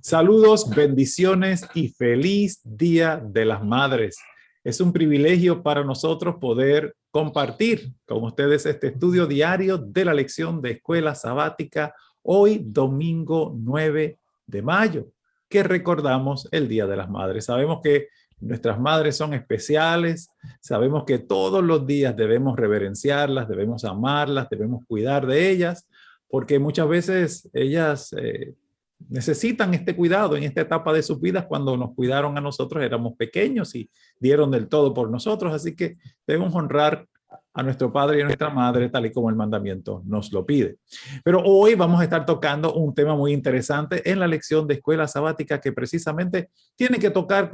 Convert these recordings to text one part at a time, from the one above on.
Saludos, bendiciones y feliz Día de las Madres. Es un privilegio para nosotros poder compartir con ustedes este estudio diario de la lección de escuela sabática hoy, domingo 9 de mayo, que recordamos el Día de las Madres. Sabemos que nuestras madres son especiales, sabemos que todos los días debemos reverenciarlas, debemos amarlas, debemos cuidar de ellas, porque muchas veces ellas necesitan este cuidado en esta etapa de sus vidas. Cuando nos cuidaron a nosotros éramos pequeños y dieron del todo por nosotros, así que debemos honrar a nuestro padre y a nuestra madre tal y como el mandamiento nos lo pide. Pero hoy vamos a estar tocando un tema muy interesante en la lección de escuela sabática que precisamente toca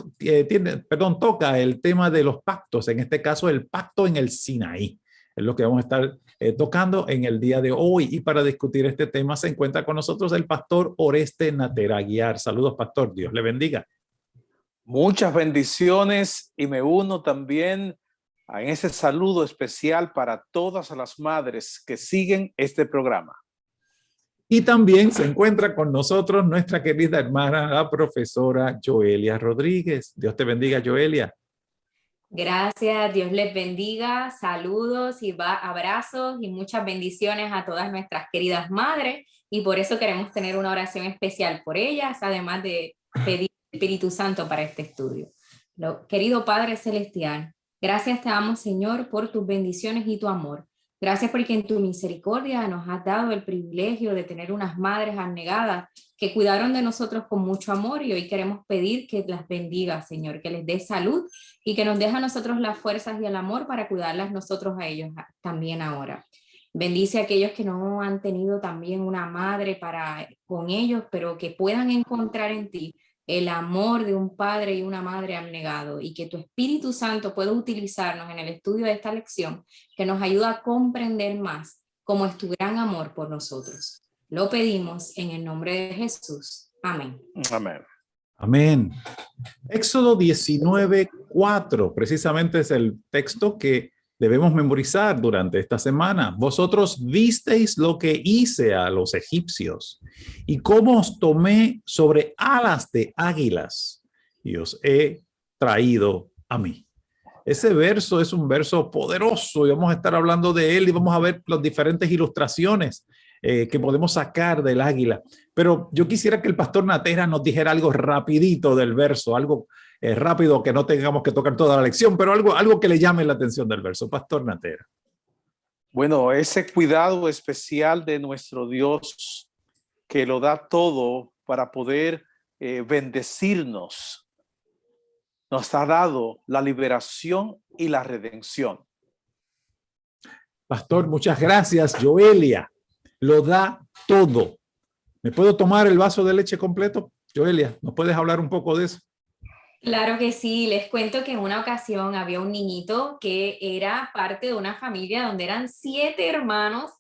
el tema de los pactos, en este caso el pacto en el Sinaí. Es lo que vamos a estar tocando en el día de hoy. Y para discutir este tema se encuentra con nosotros el pastor Oreste Natera Aguiar. Saludos, pastor. Dios le bendiga. Muchas bendiciones y me uno también a ese saludo especial para todas las madres que siguen este programa. Y también se encuentra con nosotros nuestra querida hermana, la profesora Joelia Rodríguez. Dios te bendiga, Joelia. Gracias, Dios les bendiga, saludos y abrazos y muchas bendiciones a todas nuestras queridas madres, y por eso queremos tener una oración especial por ellas, además de pedir al Espíritu Santo para este estudio. Querido Padre Celestial, gracias te damos, Señor, por tus bendiciones y tu amor. Gracias porque en tu misericordia nos has dado el privilegio de tener unas madres abnegadas que cuidaron de nosotros con mucho amor, y hoy queremos pedir que las bendiga, Señor, que les dé salud y que nos deje a nosotros las fuerzas y el amor para cuidarlas nosotros a ellos también ahora. Bendice a aquellos que no han tenido también una madre con ellos, pero que puedan encontrar en ti el amor de un padre y una madre abnegado, y que tu Espíritu Santo pueda utilizarnos en el estudio de esta lección, que nos ayuda a comprender más cómo es tu gran amor por nosotros. Lo pedimos en el nombre de Jesús. Amén. Amén. Amén. Éxodo 19:4, precisamente es el texto que debemos memorizar durante esta semana. Vosotros visteis lo que hice a los egipcios y cómo os tomé sobre alas de águilas y os he traído a mí. Ese verso es un verso poderoso y vamos a estar hablando de él y vamos a ver las diferentes ilustraciones que podemos sacar del águila. Pero yo quisiera que el pastor Natera nos dijera algo rapidito del verso, algo rápido, que no tengamos que tocar toda la lección, pero algo que le llame la atención del verso. Pastor Natera. Bueno, ese cuidado especial de nuestro Dios que lo da todo para poder bendecirnos, nos ha dado la liberación y la redención. Pastor, muchas gracias. Joelia, lo da todo. ¿Me puedo tomar el vaso de leche completo? Joelia, ¿nos puedes hablar un poco de eso? Claro que sí, les cuento que en una ocasión había un niñito que era parte de una familia donde eran 7 hermanos,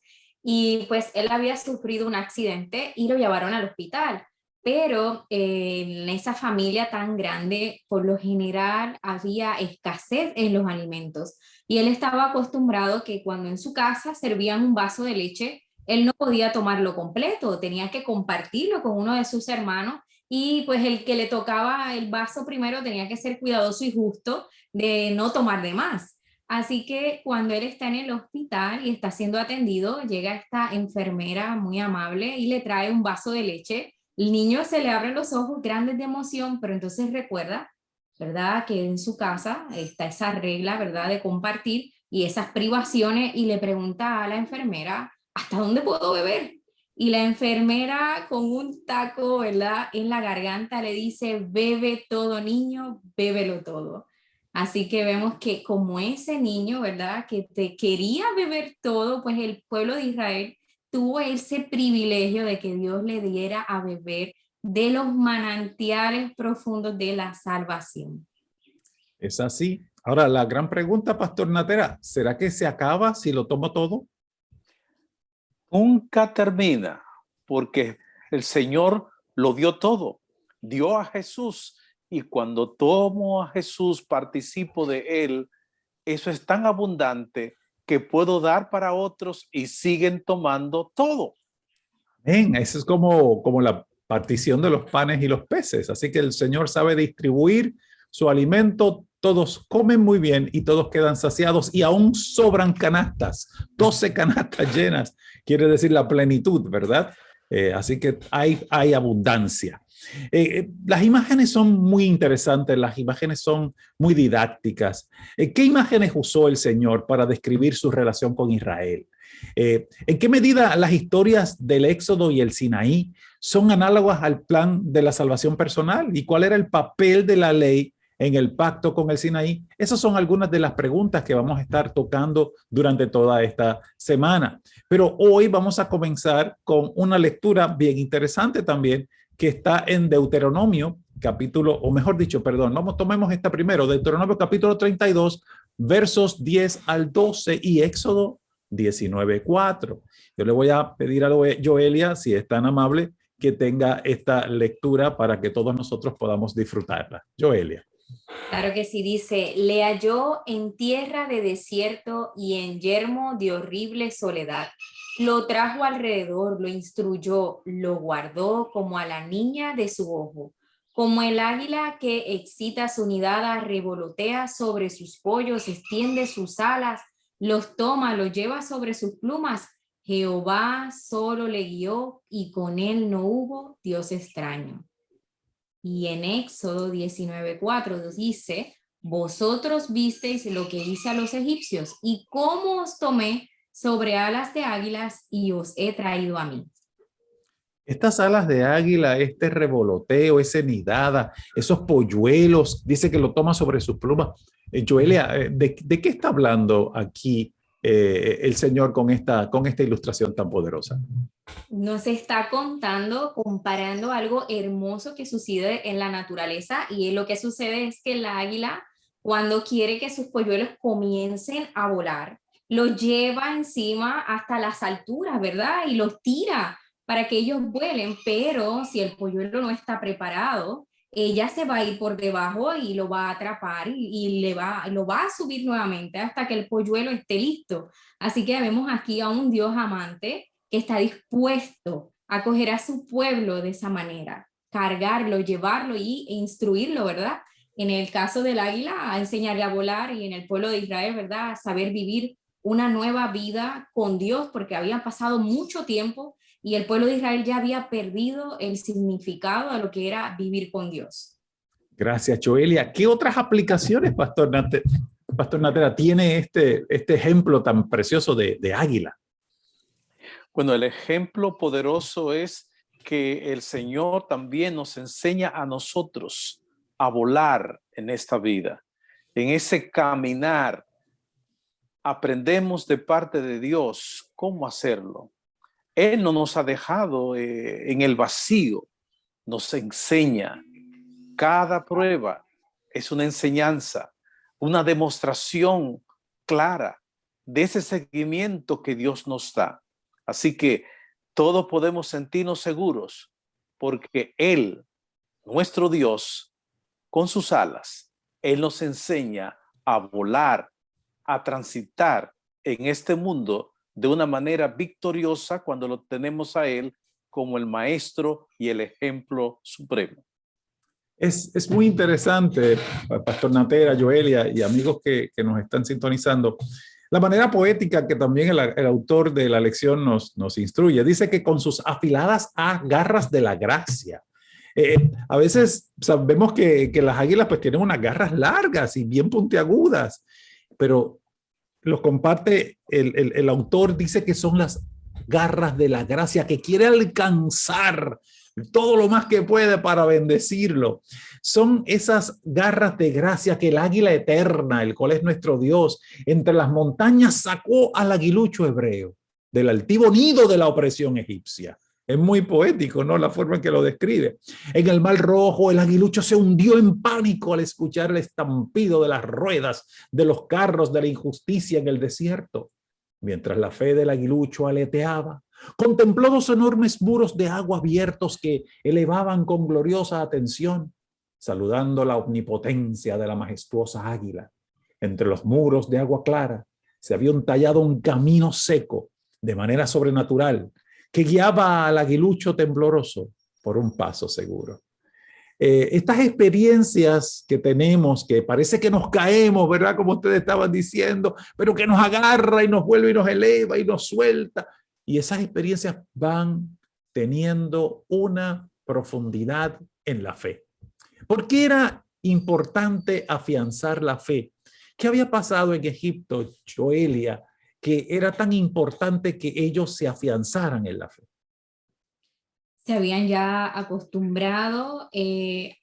y pues él había sufrido un accidente y lo llevaron al hospital. Pero en esa familia tan grande, por lo general había escasez en los alimentos, y él estaba acostumbrado que cuando en su casa servían un vaso de leche, él no podía tomarlo completo, tenía que compartirlo con uno de sus hermanos, y pues el que le tocaba el vaso primero tenía que ser cuidadoso y justo de no tomar de más. Así que cuando él está en el hospital y está siendo atendido, llega esta enfermera muy amable y le trae un vaso de leche. El niño se le abren los ojos grandes de emoción, pero entonces recuerda, ¿verdad?, que en su casa está esa regla, ¿verdad?, de compartir y esas privaciones, y le pregunta a la enfermera, ¿hasta dónde puedo beber? Y la enfermera, con un taco, ¿verdad?, en la garganta, le dice, bebe todo, niño, bébelo todo. Así que vemos que como ese niño, ¿verdad?, que te quería beber todo, pues el pueblo de Israel tuvo ese privilegio de que Dios le diera a beber de los manantiales profundos de la salvación. Es así. Ahora, la gran pregunta, pastor Natera, ¿será que se acaba si lo tomo todo? Nunca termina, porque el Señor lo dio todo, dio a Jesús, y cuando tomo a Jesús, participo de Él, eso es tan abundante que puedo dar para otros y siguen tomando todo. Eso es como partición de los panes y los peces. Así que el Señor sabe distribuir su alimento, todos comen muy bien y todos quedan saciados y aún sobran canastas, 12 canastas llenas, quiere decir la plenitud, ¿verdad? Así que hay abundancia. Las imágenes son muy interesantes, las imágenes son muy didácticas. ¿Qué imágenes usó el Señor para describir su relación con Israel? ¿En qué medida las historias del Éxodo y el Sinaí son análogas al plan de la salvación personal? ¿Y cuál era el papel de la ley en el pacto con el Sinaí? Esas son algunas de las preguntas que vamos a estar tocando durante toda esta semana. Pero hoy vamos a comenzar con una lectura bien interesante también que está en Deuteronomio, capítulo, o mejor dicho, perdón, tomemos esta primero, Deuteronomio capítulo 32, versos 10 al 12 y Éxodo 19:4. Yo le voy a pedir a Joelia, si es tan amable, que tenga esta lectura para que todos nosotros podamos disfrutarla. Joelia. Claro que sí, dice, le halló en tierra de desierto y en yermo de horrible soledad. Lo trajo alrededor, lo instruyó, lo guardó como a la niña de su ojo. Como el águila que excita su nidada, revolotea sobre sus pollos, extiende sus alas, los toma, los lleva sobre sus plumas. Jehová solo le guió y con él no hubo Dios extraño. Y en Éxodo 19:4 dice, vosotros visteis lo que hice a los egipcios y cómo os tomé sobre alas de águilas y os he traído a mí. Estas alas de águila, este revoloteo, esa nidada, esos polluelos, dice que lo toma sobre sus plumas. Joelia, ¿de qué está hablando aquí el Señor con esta ilustración tan poderosa? Nos está contando, comparando algo hermoso que sucede en la naturaleza, y lo que sucede es que el águila, cuando quiere que sus polluelos comiencen a volar, los lleva encima hasta las alturas, ¿verdad? Y los tira para que ellos vuelen, pero si el polluelo no está preparado, ella se va a ir por debajo y lo va a atrapar y lo va a subir nuevamente hasta que el polluelo esté listo. Así que vemos aquí a un Dios amante que está dispuesto a acoger a su pueblo de esa manera, cargarlo, llevarlo e instruirlo, ¿verdad? En el caso del águila, a enseñarle a volar, y en el pueblo de Israel, ¿verdad? A saber vivir una nueva vida con Dios, porque había pasado mucho tiempo y el pueblo de Israel ya había perdido el significado de lo que era vivir con Dios. Gracias, Joelia. ¿Qué otras aplicaciones, Pastor Natera, tiene este ejemplo tan precioso de águila? Bueno, el ejemplo poderoso es que el Señor también nos enseña a nosotros a volar en esta vida. En ese caminar aprendemos de parte de Dios cómo hacerlo. Él no nos ha dejado en el vacío, nos enseña. Cada prueba es una enseñanza, una demostración clara de ese seguimiento que Dios nos da. Así que todos podemos sentirnos seguros porque Él, nuestro Dios, con sus alas, Él nos enseña a volar, a transitar en este mundo de una manera victoriosa cuando lo tenemos a Él como el maestro y el ejemplo supremo. Es muy interesante, Pastor Natera, Joelia y amigos que nos están sintonizando, la manera poética que también el autor de la lección nos instruye. Dice que con sus afiladas garras de la gracia. A veces sabemos que las águilas pues tienen unas garras largas y bien puntiagudas, pero los comparte el autor, dice que son las garras de la gracia, que quiere alcanzar todo lo más que puede para bendecirlo. Son esas garras de gracia que el águila eterna, el cual es nuestro Dios, entre las montañas sacó al aguilucho hebreo del altivo nido de la opresión egipcia. Es muy poético, ¿no? La forma en que lo describe. En el Mar Rojo, el aguilucho se hundió en pánico al escuchar el estampido de las ruedas de los carros de la injusticia en el desierto. Mientras la fe del aguilucho aleteaba, contempló dos enormes muros de agua abiertos que elevaban con gloriosa atención, saludando la omnipotencia de la majestuosa águila. Entre los muros de agua clara se había tallado un camino seco, de manera sobrenatural, que guiaba al aguilucho tembloroso por un paso seguro. Estas experiencias que tenemos, que parece que nos caemos, ¿verdad? Como ustedes estaban diciendo, pero que nos agarra y nos vuelve y nos eleva y nos suelta. Y esas experiencias van teniendo una profundidad en la fe. ¿Por qué era importante afianzar la fe? ¿Qué había pasado en Egipto, Joelia, que era tan importante que ellos se afianzaran en la fe? Se habían ya acostumbrado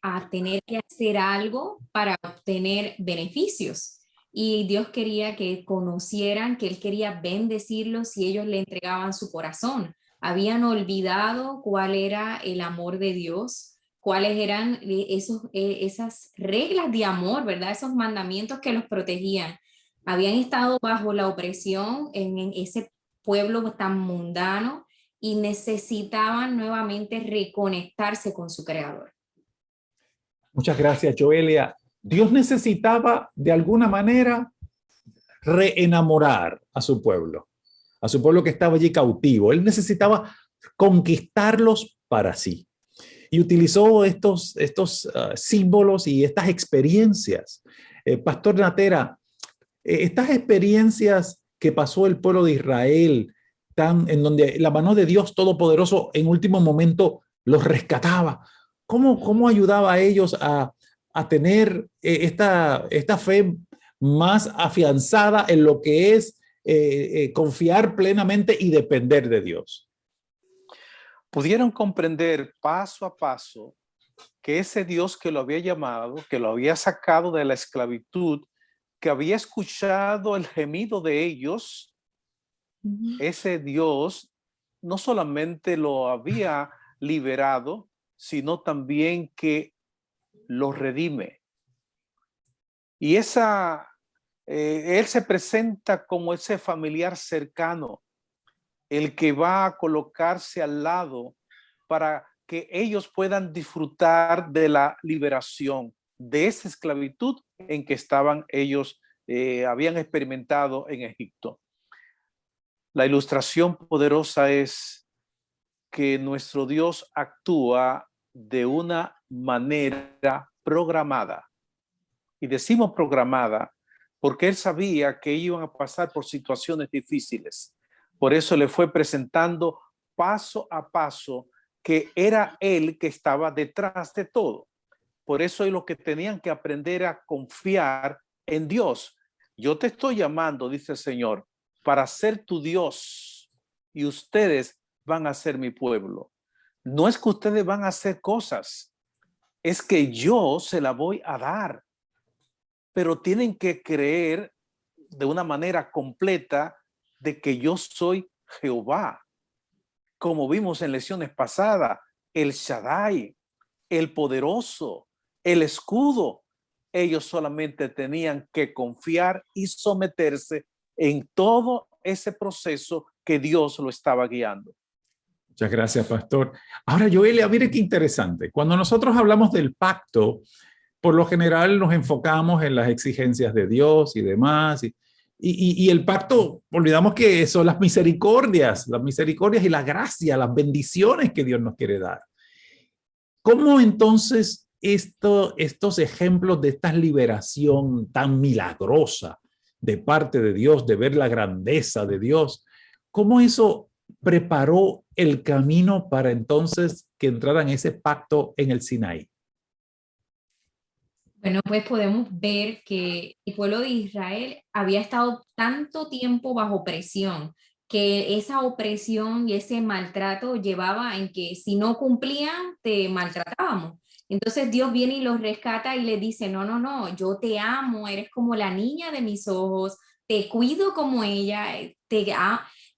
a tener que hacer algo para obtener beneficios. Y Dios quería que conocieran que Él quería bendecirlos si ellos le entregaban su corazón. Habían olvidado cuál era el amor de Dios, cuáles eran esas reglas de amor, ¿verdad? Esos mandamientos que los protegían. Habían estado bajo la opresión en ese pueblo tan mundano y necesitaban nuevamente reconectarse con su creador. Muchas gracias, Joelia. Dios necesitaba de alguna manera reenamorar a su pueblo que estaba allí cautivo. Él necesitaba conquistarlos para sí. Y utilizó estos símbolos y estas experiencias. Pastor Natera, estas experiencias que pasó el pueblo de Israel, en donde la mano de Dios Todopoderoso en último momento los rescataba, ¿cómo ayudaba a ellos a tener esta fe más afianzada en lo que es confiar plenamente y depender de Dios? Pudieron comprender paso a paso que ese Dios que lo había llamado, que lo había sacado de la esclavitud, que había escuchado el gemido de ellos, ese Dios no solamente lo había liberado, sino también que lo redime. Y él se presenta como ese familiar cercano, el que va a colocarse al lado para que ellos puedan disfrutar de la liberación de esa esclavitud en que estaban ellos, habían experimentado en Egipto. La ilustración poderosa es que nuestro Dios actúa de una manera programada. Y decimos programada porque Él sabía que iban a pasar por situaciones difíciles. Por eso le fue presentando paso a paso que era Él que estaba detrás de todo. Por eso es lo que tenían que aprender a confiar en Dios. Yo te estoy llamando, dice el Señor, para ser tu Dios y ustedes van a ser mi pueblo. No es que ustedes van a hacer cosas, es que yo se la voy a dar. Pero tienen que creer de una manera completa de que yo soy Jehová. Como vimos en lecciones pasadas, el Shaddai, el poderoso, el escudo. Ellos solamente tenían que confiar y someterse en todo ese proceso que Dios lo estaba guiando. Muchas gracias, pastor. Ahora, Joelia, mire qué interesante. Cuando nosotros hablamos del pacto, por lo general nos enfocamos en las exigencias de Dios y demás. Y el pacto, olvidamos que son las misericordias y la gracia, las bendiciones que Dios nos quiere dar. ¿Cómo entonces estos ejemplos de esta liberación tan milagrosa de parte de Dios, de ver la grandeza de Dios, cómo eso preparó el camino para entonces que entraran ese pacto en el Sinaí? Bueno, pues podemos ver que el pueblo de Israel había estado tanto tiempo bajo presión, que esa opresión y ese maltrato llevaba en que si no cumplían, te maltratábamos. Entonces Dios viene y los rescata y les dice, no, no, no, yo te amo, eres como la niña de mis ojos, te cuido como ella,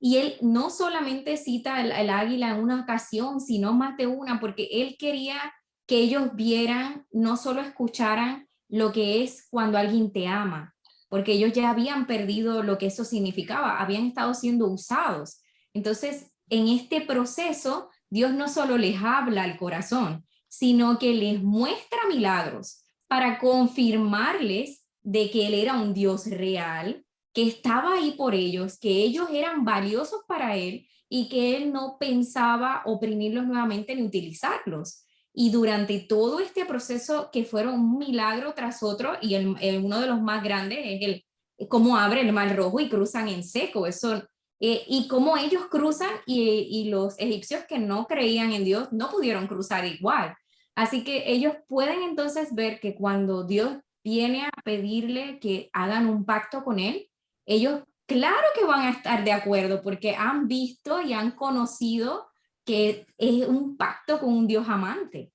y él no solamente cita el águila en una ocasión, sino más de una, porque él quería que ellos vieran, no solo escucharan lo que es cuando alguien te ama, porque ellos ya habían perdido lo que eso significaba, habían estado siendo usados. Entonces, en este proceso, Dios no solo les habla al corazón, sino que les muestra milagros para confirmarles de que Él era un Dios real, que estaba ahí por ellos, que ellos eran valiosos para Él y que él no pensaba oprimirlos nuevamente ni utilizarlos. Y durante todo este proceso, que fueron un milagro tras otro, y uno de los más grandes es cómo abre el Mar Rojo y cruzan en seco. Eso, y cómo ellos cruzan y los egipcios que no creían en Dios no pudieron cruzar igual. Así que ellos pueden entonces ver que cuando Dios viene a pedirle que hagan un pacto con él, ellos claro que van a estar de acuerdo porque han visto y han conocido que es un pacto con un Dios amante.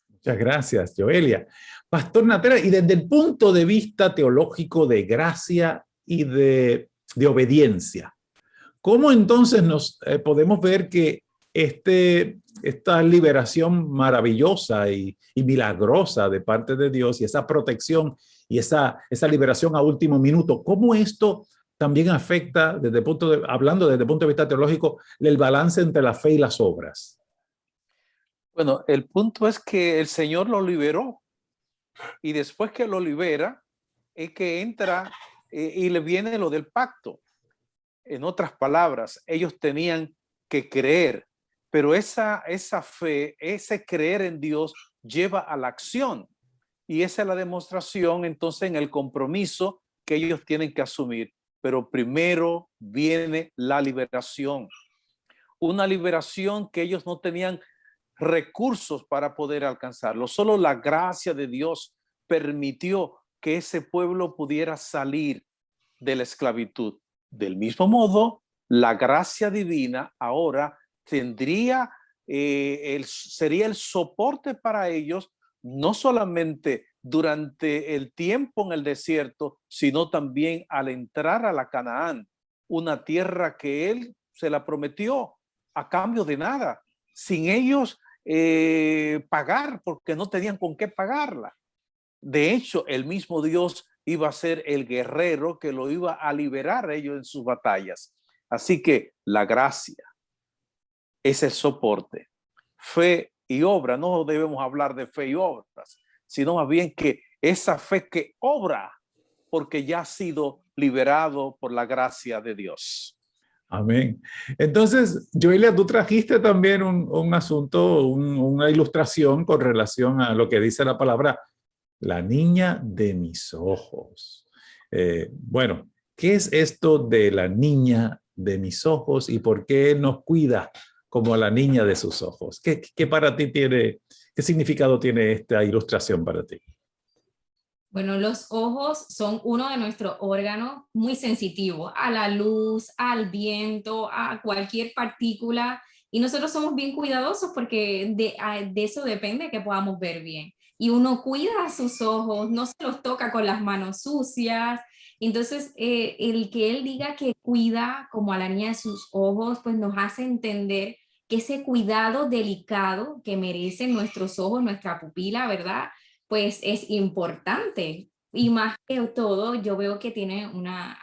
Muchas gracias, Joelia. Pastor Natera, y desde el punto de vista teológico de gracia y de obediencia, ¿cómo entonces nos podemos ver que esta liberación maravillosa y milagrosa de parte de Dios y esa protección y esa liberación a último minuto, cómo esto también afecta, hablando desde el punto de vista teológico, el balance entre la fe y las obras? Bueno, el punto es que el Señor lo liberó y después que lo libera es que entra y le viene lo del pacto. En otras palabras, ellos tenían que creer, pero esa fe, ese creer en Dios lleva a la acción y esa es la demostración entonces en el compromiso que ellos tienen que asumir. Pero primero viene la liberación, una liberación que ellos no tenían recursos para poder alcanzarlo. Solo la gracia de Dios permitió que ese pueblo pudiera salir de la esclavitud. Del mismo modo, la gracia divina ahora tendría, sería el soporte para ellos, no solamente durante el tiempo en el desierto, sino también al entrar a la Canaán, una tierra que él se la prometió a cambio de nada, sin ellos pagar, porque no tenían con qué pagarla. De hecho, el mismo Dios iba a ser el guerrero que lo iba a liberar a ellos en sus batallas. Así que la gracia es el soporte. Fe y obra, no debemos hablar de fe y obras, sino más bien que esa fe que obra porque ya ha sido liberado por la gracia de Dios. Amén. Entonces, Joelia, tú trajiste también un asunto, una ilustración con relación a lo que dice la palabra, la niña de mis ojos. Bueno, ¿qué es esto de la niña de mis ojos y por qué nos cuida como la niña de sus ojos? ¿Qué para ti tiene, qué significado tiene esta ilustración para ti? Bueno, los ojos son uno de nuestros órganos muy sensitivos a la luz, al viento, a cualquier partícula. Y nosotros somos bien cuidadosos porque de eso depende que podamos ver bien. Y uno cuida sus ojos, no se los toca con las manos sucias. Entonces, el que él diga que cuida como a la niña de sus ojos, pues nos hace entender que ese cuidado delicado que merecen nuestros ojos, nuestra pupila, ¿verdad? Pues es importante. Y más que todo, yo veo que tiene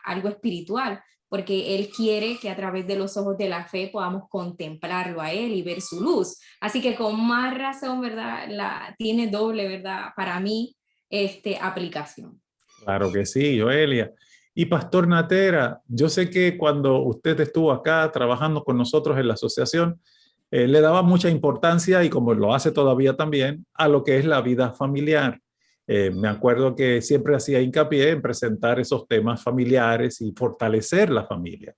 algo espiritual, porque Él quiere que a través de los ojos de la fe podamos contemplarlo a Él y ver su luz. Así que con más razón, ¿verdad? Tiene doble, ¿verdad? Para mí, aplicación. Claro que sí, Joelia. Y Pastor Natera, yo sé que cuando usted estuvo acá trabajando con nosotros en la asociación, le daba mucha importancia, y como lo hace todavía también, a lo que es la vida familiar. Me acuerdo que siempre hacía hincapié en presentar esos temas familiares y fortalecer la familia.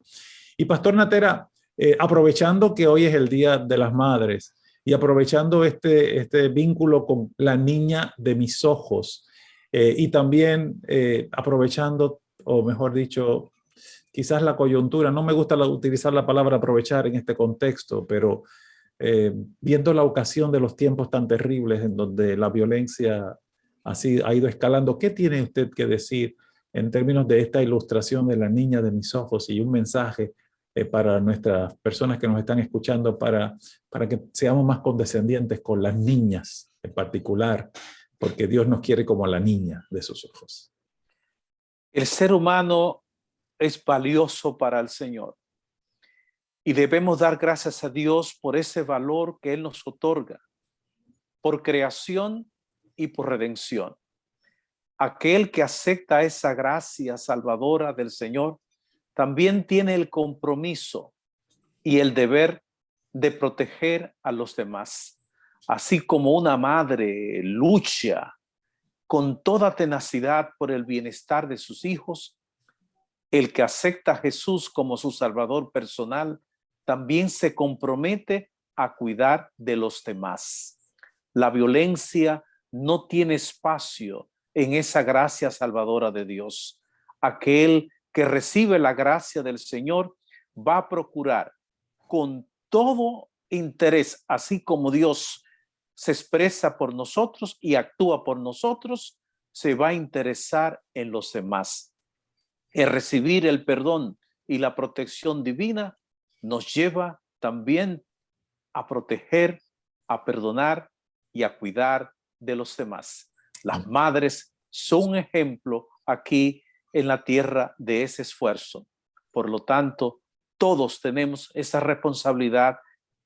Y Pastor Natera, aprovechando que hoy es el Día de las Madres y aprovechando este vínculo con la niña de mis ojos, y también aprovechando, o mejor dicho, quizás la coyuntura, no me gusta utilizar la palabra aprovechar en este contexto, pero viendo la ocasión de los tiempos tan terribles en donde la violencia ha ido escalando, ¿qué tiene usted que decir en términos de esta ilustración de la niña de mis ojos y un mensaje para nuestras personas que nos están escuchando para que seamos más condescendientes con las niñas en particular, porque Dios nos quiere como a la niña de sus ojos? El ser humano es valioso para el Señor y debemos dar gracias a Dios por ese valor que Él nos otorga, por creación y por redención. Aquel que acepta esa gracia salvadora del Señor también tiene el compromiso y el deber de proteger a los demás. Así como una madre lucha con toda tenacidad por el bienestar de sus hijos, el que acepta a Jesús como su Salvador personal también se compromete a cuidar de los demás. La violencia no tiene espacio en esa gracia salvadora de Dios. Aquel que recibe la gracia del Señor va a procurar con todo interés, así como Dios se expresa por nosotros y actúa por nosotros, se va a interesar en los demás. El recibir el perdón y la protección divina nos lleva también a proteger, a perdonar y a cuidar de los demás. Las madres son un ejemplo aquí en la tierra de ese esfuerzo. Por lo tanto, todos tenemos esa responsabilidad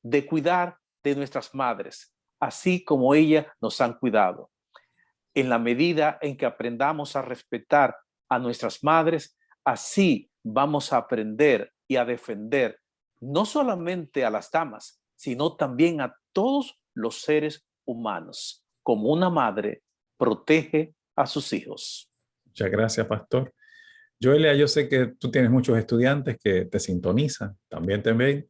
de cuidar de nuestras madres, así como ellas nos han cuidado. En la medida en que aprendamos a respetar a nuestras madres, así vamos a aprender y a defender no solamente a las damas, sino también a todos los seres humanos. Como una madre protege a sus hijos. Muchas gracias, pastor. Joelia, yo sé que tú tienes muchos estudiantes que te sintonizan, también te ven.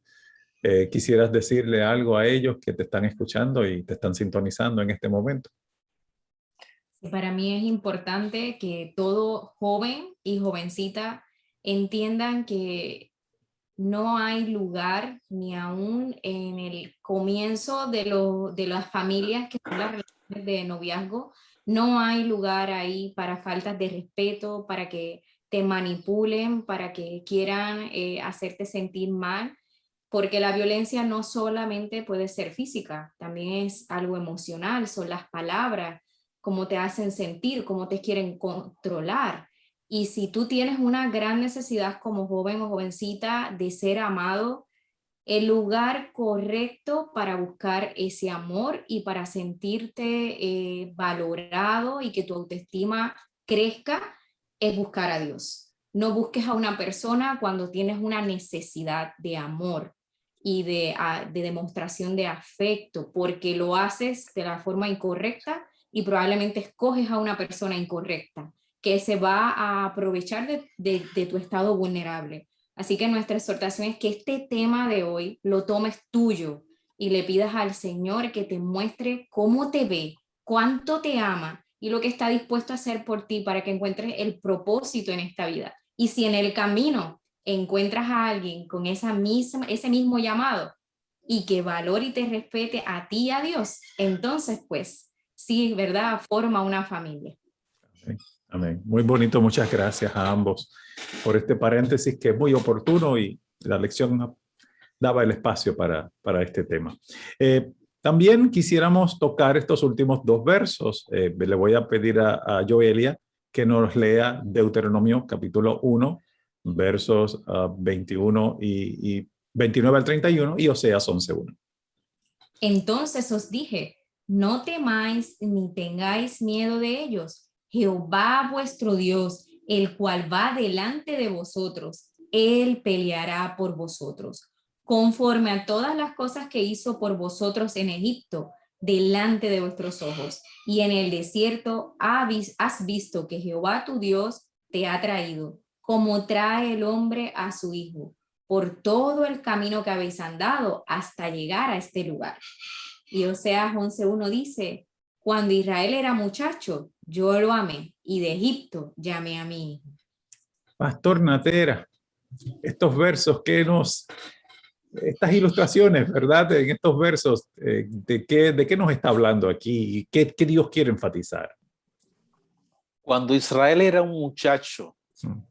¿Quisieras decirle algo a ellos que te están escuchando y te están sintonizando en este momento? Para mí es importante que todo joven y jovencita entiendan que no hay lugar ni aún en el comienzo de las familias que son las relaciones de noviazgo, no hay lugar ahí para faltas de respeto, para que te manipulen, para que quieran hacerte sentir mal, porque la violencia no solamente puede ser física, también es algo emocional, son las palabras, cómo te hacen sentir, cómo te quieren controlar. Y si tú tienes una gran necesidad como joven o jovencita de ser amado, el lugar correcto para buscar ese amor y para sentirte valorado y que tu autoestima crezca es buscar a Dios. No busques a una persona cuando tienes una necesidad de amor y de demostración de afecto, porque lo haces de la forma incorrecta y probablemente escoges a una persona incorrecta que se va a aprovechar de tu estado vulnerable. Así que nuestra exhortación es que este tema de hoy lo tomes tuyo y le pidas al Señor que te muestre cómo te ve, cuánto te ama y lo que está dispuesto a hacer por ti para que encuentres el propósito en esta vida. Y si en el camino encuentras a alguien con ese mismo llamado y que valore y te respete a ti y a Dios, entonces pues sí, ¿verdad? Forma una familia. Amén. Amén. Muy bonito, muchas gracias a ambos por este paréntesis que es muy oportuno y la lección daba el espacio para este tema. También quisiéramos tocar estos últimos dos versos. Le voy a pedir a Joelia que nos lea Deuteronomio capítulo 1, versos 21 y 29 al 31 y Oseas 11:1. Entonces os dije, no temáis ni tengáis miedo de ellos. Jehová vuestro Dios, el cual va delante de vosotros, él peleará por vosotros, conforme a todas las cosas que hizo por vosotros en Egipto, delante de vuestros ojos. Y en el desierto has visto que Jehová tu Dios te ha traído, como trae el hombre a su hijo, por todo el camino que habéis andado hasta llegar a este lugar. Y Oseas 11:1 dice, cuando Israel era muchacho, yo lo amé, y de Egipto llamé a mi hijo. Pastor Natera, estos versos estas ilustraciones, ¿verdad? En estos versos, ¿de qué nos está hablando aquí? ¿Qué Dios quiere enfatizar? Cuando Israel era un muchacho, Mm.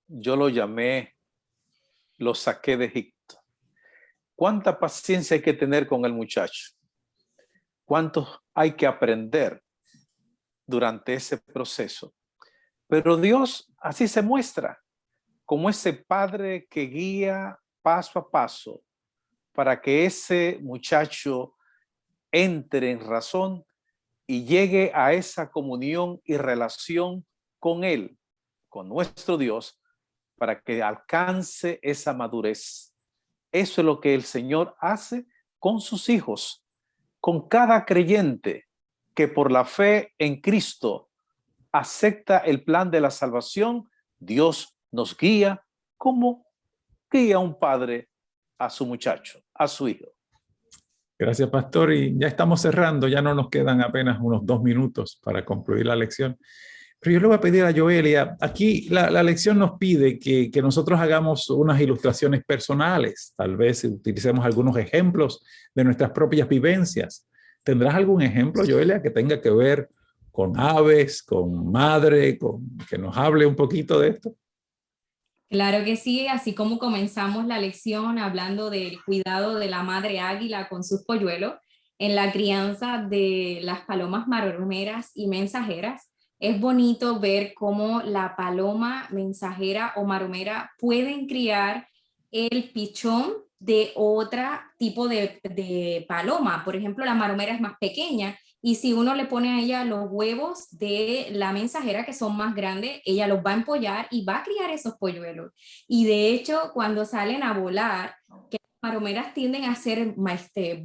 yo lo llamé, lo saqué de Egipto. ¿Cuánta paciencia hay que tener con el muchacho? ¿Cuánto hay que aprender durante ese proceso? Pero Dios así se muestra, como ese padre que guía paso a paso para que ese muchacho entre en razón y llegue a esa comunión y relación con Él, con nuestro Dios, para que alcance esa madurez. Eso es lo que el Señor hace con sus hijos, con cada creyente que por la fe en Cristo acepta el plan de la salvación. Dios nos guía como guía un padre a su muchacho, a su hijo. Gracias, pastor. Y ya estamos cerrando, ya no nos quedan apenas unos 2 minutos para concluir la lección. Pero yo le voy a pedir a Joelia, aquí la lección nos pide que nosotros hagamos unas ilustraciones personales, tal vez utilicemos algunos ejemplos de nuestras propias vivencias. ¿Tendrás algún ejemplo, Joelia, que tenga que ver con aves, con madre, que nos hable un poquito de esto? Claro que sí, así como comenzamos la lección hablando del cuidado de la madre águila con sus polluelos, en la crianza de las palomas maromeras y mensajeras, es bonito ver cómo la paloma mensajera o maromera pueden criar el pichón de otro tipo de paloma. Por ejemplo, la maromera es más pequeña y si uno le pone a ella los huevos de la mensajera, que son más grandes, ella los va a empollar y va a criar esos polluelos. Y de hecho, cuando salen a volar, que las maromeras tienden a hacer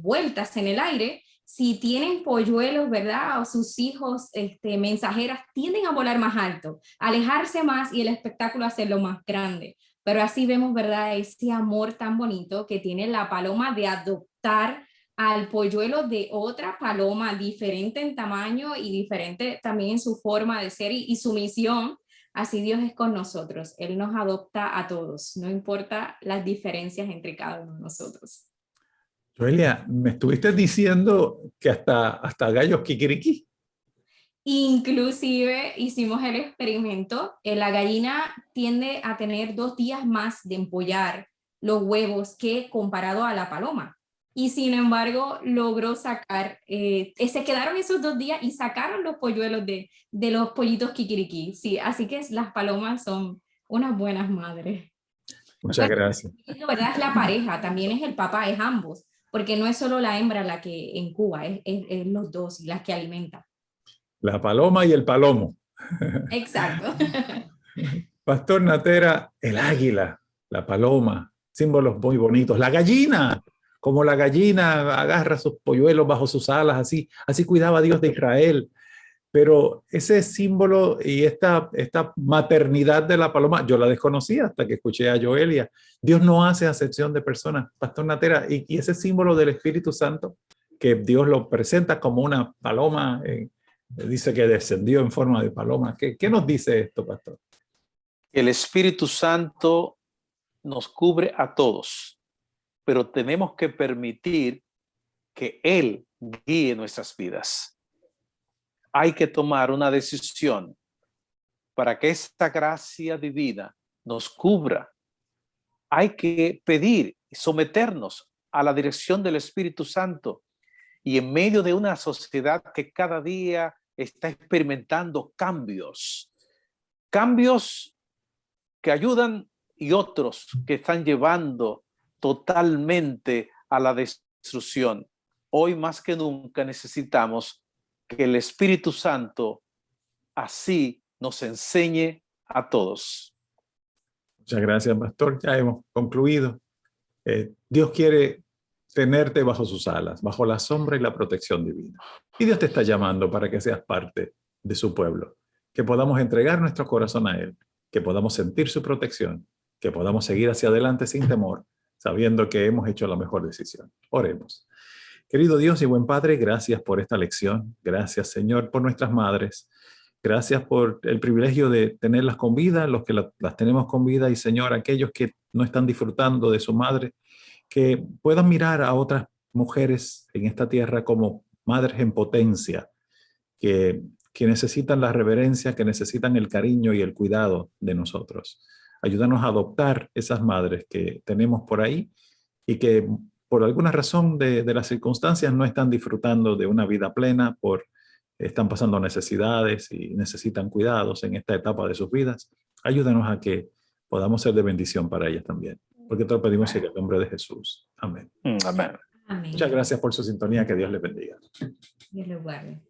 vueltas en el aire, si tienen polluelos, ¿verdad? O sus hijos mensajeras tienden a volar más alto, alejarse más y el espectáculo hacerlo más grande. Pero así vemos, ¿verdad? Ese amor tan bonito que tiene la paloma de adoptar al polluelo de otra paloma, diferente en tamaño y diferente también en su forma de ser y su misión. Así Dios es con nosotros. Él nos adopta a todos, no importa las diferencias entre cada uno de nosotros. Joelia, me estuviste diciendo que hasta gallos kikiriki. Inclusive hicimos el experimento, la gallina tiende a tener 2 días más de empollar los huevos que comparado a la paloma. Y sin embargo logró sacar, se quedaron esos 2 días y sacaron los polluelos de los pollitos kikiriki. Sí, así que las palomas son unas buenas madres. Muchas gracias. La verdad es la pareja, también es el papá, es ambos, porque no es solo la hembra la que incuba, es los dos y las que alimentan. La paloma y el palomo. Exacto. Pastor Natera, el águila, la paloma, símbolos muy bonitos. La gallina, como la gallina agarra sus polluelos bajo sus alas, así cuidaba Dios de Israel. Pero ese símbolo y esta maternidad de la paloma, yo la desconocía hasta que escuché a Joelia. Dios no hace acepción de personas, Pastor Natera, y ese símbolo del Espíritu Santo, que Dios lo presenta como una paloma, dice que descendió en forma de paloma. ¿Qué nos dice esto, Pastor? El Espíritu Santo nos cubre a todos, pero tenemos que permitir que Él guíe nuestras vidas. Hay que tomar una decisión para que esta gracia divina nos cubra. Hay que pedir y someternos a la dirección del Espíritu Santo. Y en medio de una sociedad que cada día está experimentando cambios que ayudan y otros que están llevando totalmente a la destrucción. Hoy más que nunca necesitamos que el Espíritu Santo así nos enseñe a todos. Muchas gracias, Pastor. Ya hemos concluido. Dios quiere tenerte bajo sus alas, bajo la sombra y la protección divina. Y Dios te está llamando para que seas parte de su pueblo, que podamos entregar nuestro corazón a Él, que podamos sentir su protección, que podamos seguir hacia adelante sin temor, sabiendo que hemos hecho la mejor decisión. Oremos. Querido Dios y buen Padre, gracias por esta lección. Gracias, Señor, por nuestras madres. Gracias por el privilegio de tenerlas con vida, los que las tenemos con vida, y Señor, aquellos que no están disfrutando de su madre, que puedan mirar a otras mujeres en esta tierra como madres en potencia, que necesitan la reverencia, que necesitan el cariño y el cuidado de nosotros. Ayúdanos a adoptar esas madres que tenemos por ahí y que por alguna razón de las circunstancias no están disfrutando de una vida plena, están pasando necesidades y necesitan cuidados en esta etapa de sus vidas. Ayúdanos a que podamos ser de bendición para ellas también, porque te lo pedimos en el nombre de Jesús. Amén. Amén. Amén. Muchas gracias por su sintonía. Que Dios les bendiga. Dios les guarde.